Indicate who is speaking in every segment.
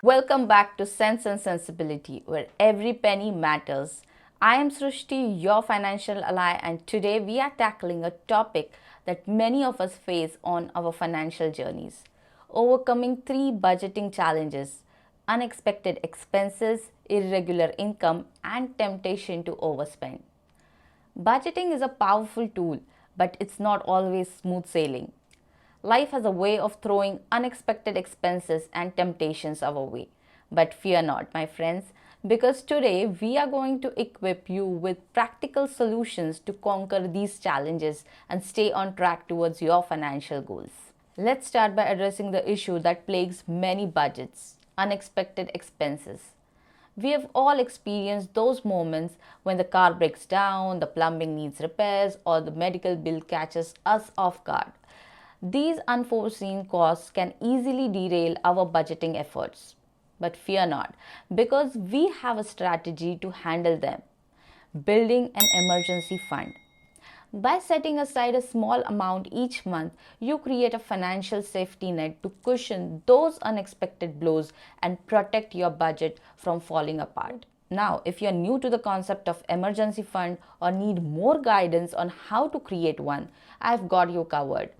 Speaker 1: Welcome back to Sense and Sensibility, where every penny matters. I am Srushti, your financial ally, and today we are tackling a topic that many of us face on our financial journeys: overcoming three budgeting challenges: unexpected expenses, irregular income, and temptation to overspend. Budgeting is a powerful tool, but it's not always smooth sailing. Life has a way of throwing unexpected expenses and temptations our way. But fear not, my friends, because today we are going to equip you with practical solutions to conquer these challenges and stay on track towards your financial goals. Let's start by addressing the issue that plagues many budgets: unexpected expenses. We have all experienced those moments when the car breaks down, the plumbing needs repairs, or the medical bill catches us off guard. These unforeseen costs can easily derail our budgeting efforts. But fear not, because we have a strategy to handle them: building an emergency fund. By setting aside a small amount each month, you create a financial safety net to cushion those unexpected blows and protect your budget from falling apart. Now, if you're new to the concept of emergency fund or need more guidance on how to create one, I've got you covered.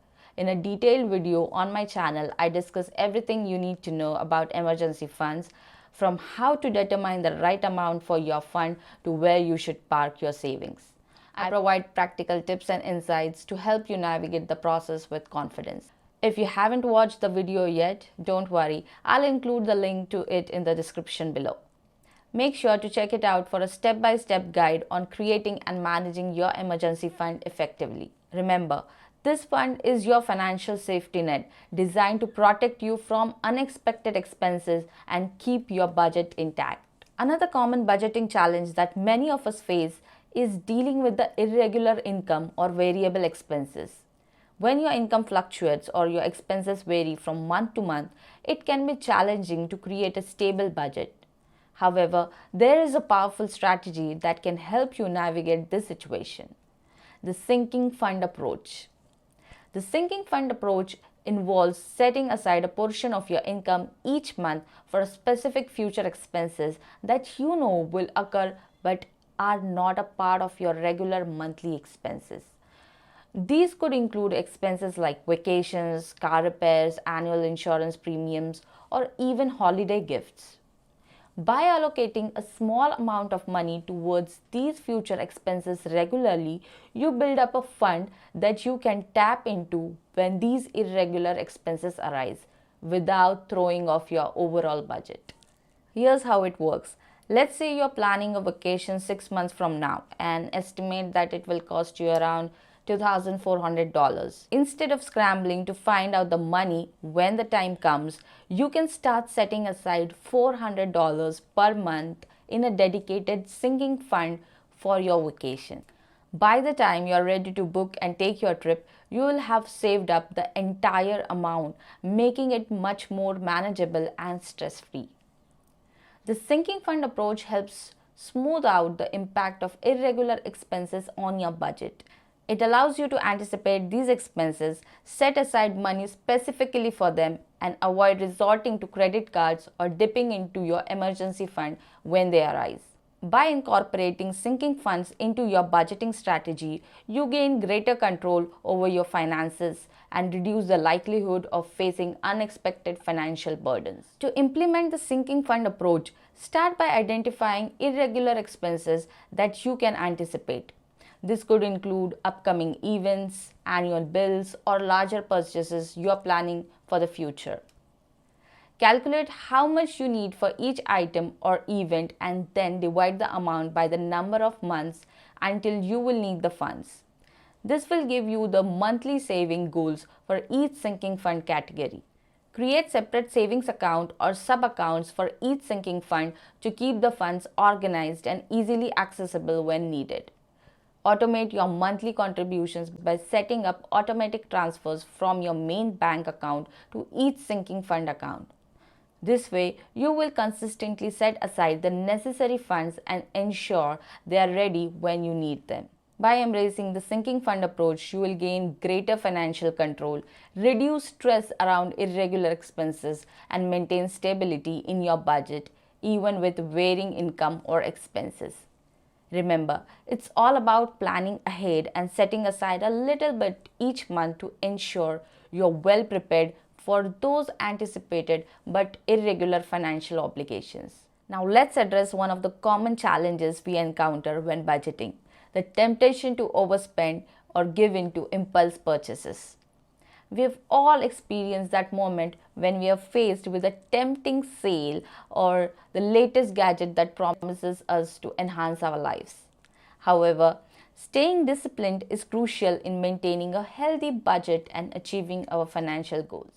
Speaker 1: In a detailed video on my channel, I discuss everything you need to know about emergency funds, from how to determine the right amount for your fund to where you should park your savings. I provide practical tips and insights to help you navigate the process with confidence. If you haven't watched the video yet, don't worry, I'll include the link to it in the description below. Make sure to check it out for a step-by-step guide on creating and managing your emergency fund effectively. Remember, this fund is your financial safety net, designed to protect you from unexpected expenses and keep your budget intact. Another common budgeting challenge that many of us face is dealing with the irregular income or variable expenses. When your income fluctuates or your expenses vary from month to month, it can be challenging to create a stable budget. However, there is a powerful strategy that can help you navigate this situation: the sinking fund approach. The sinking fund approach involves setting aside a portion of your income each month for specific future expenses that you know will occur but are not a part of your regular monthly expenses. These could include expenses like vacations, car repairs, annual insurance premiums, or even holiday gifts. By allocating a small amount of money towards these future expenses regularly, you build up a fund that you can tap into when these irregular expenses arise without throwing off your overall budget. Here's how it works. Let's say you're planning a vacation 6 months from now and estimate that it will cost you around $2,400. Instead of scrambling to find out the money when the time comes, you can start setting aside $400 per month in a dedicated sinking fund for your vacation. By the time you're ready to book and take your trip, you will have saved up the entire amount, making it much more manageable and stress-free. The sinking fund approach helps smooth out the impact of irregular expenses on your budget. It allows you to anticipate these expenses, set aside money specifically for them, and avoid resorting to credit cards or dipping into your emergency fund when they arise. By incorporating sinking funds into your budgeting strategy, you gain greater control over your finances and reduce the likelihood of facing unexpected financial burdens. To implement the sinking fund approach, start by identifying irregular expenses that you can anticipate. This could include upcoming events, annual bills, or larger purchases you are planning for the future. Calculate how much you need for each item or event and then divide the amount by the number of months until you will need the funds. This will give you the monthly saving goals for each sinking fund category. Create separate savings account or sub-accounts for each sinking fund to keep the funds organized and easily accessible when needed. Automate your monthly contributions by setting up automatic transfers from your main bank account to each sinking fund account. This way, you will consistently set aside the necessary funds and ensure they are ready when you need them. By embracing the sinking fund approach, you will gain greater financial control, reduce stress around irregular expenses, and maintain stability in your budget, even with varying income or expenses. Remember, it's all about planning ahead and setting aside a little bit each month to ensure you're well prepared for those anticipated but irregular financial obligations. Now, let's address one of the common challenges we encounter when budgeting: the temptation to overspend or give in to impulse purchases. We've all experienced that moment when we are faced with a tempting sale or the latest gadget that promises us to enhance our lives. However, staying disciplined is crucial in maintaining a healthy budget and achieving our financial goals.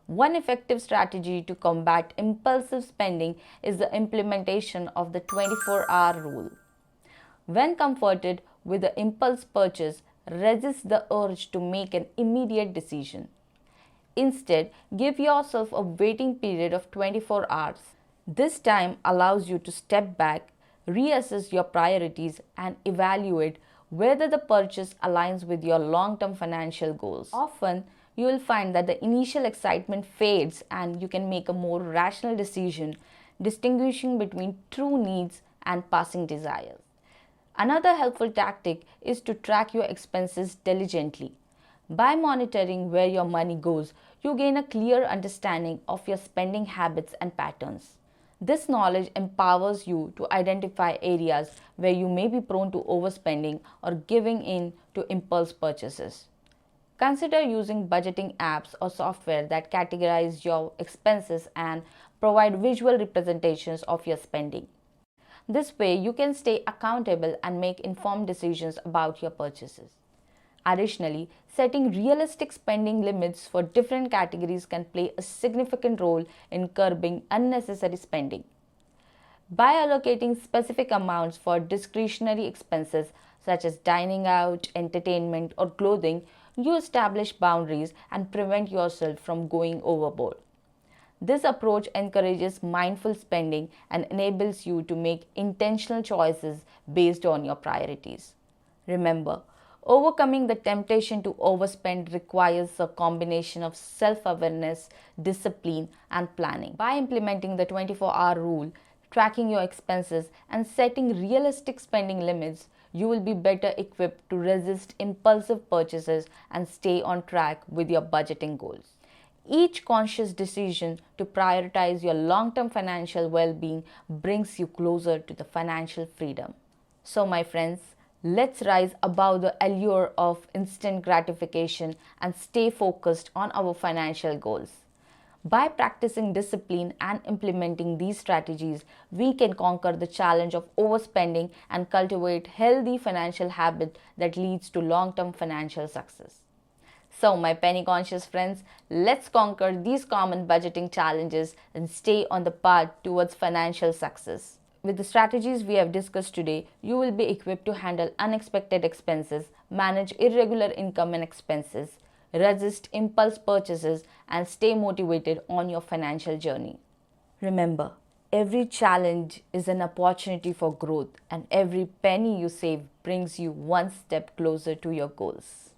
Speaker 1: One effective strategy to combat impulsive spending is the implementation of the 24-hour rule. When comforted with the impulse purchase, resist the urge to make an immediate decision. Instead, give yourself a waiting period of 24 hours. This time allows you to step back, reassess your priorities, and evaluate whether the purchase aligns with your long term financial goals. Often, you will find that the initial excitement fades and you can make a more rational decision, distinguishing between true needs and passing desires. Another helpful tactic is to track your expenses diligently. By monitoring where your money goes, you gain a clear understanding of your spending habits and patterns. This knowledge empowers you to identify areas where you may be prone to overspending or giving in to impulse purchases. Consider using budgeting apps or software that categorize your expenses and provide visual representations of your spending. This way, you can stay accountable and make informed decisions about your purchases. Additionally, setting realistic spending limits for different categories can play a significant role in curbing unnecessary spending. By allocating specific amounts for discretionary expenses such as dining out, entertainment, or clothing, you establish boundaries and prevent yourself from going overboard. This approach encourages mindful spending and enables you to make intentional choices based on your priorities. Remember, overcoming the temptation to overspend requires a combination of self awareness, discipline, and planning. By implementing the 24-hour rule, tracking your expenses, and setting realistic spending limits, you will be better equipped to resist impulsive purchases and stay on track with your budgeting goals. Each conscious decision to prioritize your long term financial well being brings you closer to the financial freedom. So, my friends, let's rise above the allure of instant gratification and stay focused on our financial goals. By practicing discipline and implementing these strategies, we can conquer the challenge of overspending and cultivate healthy financial habits that leads to long-term financial success. So, my penny conscious friends, let's conquer these common budgeting challenges and stay on the path towards financial success. With the strategies we have discussed today, you will be equipped to handle unexpected expenses, manage irregular income and expenses, resist impulse purchases, and stay motivated on your financial journey. Remember, every challenge is an opportunity for growth, and every penny you save brings you one step closer to your goals.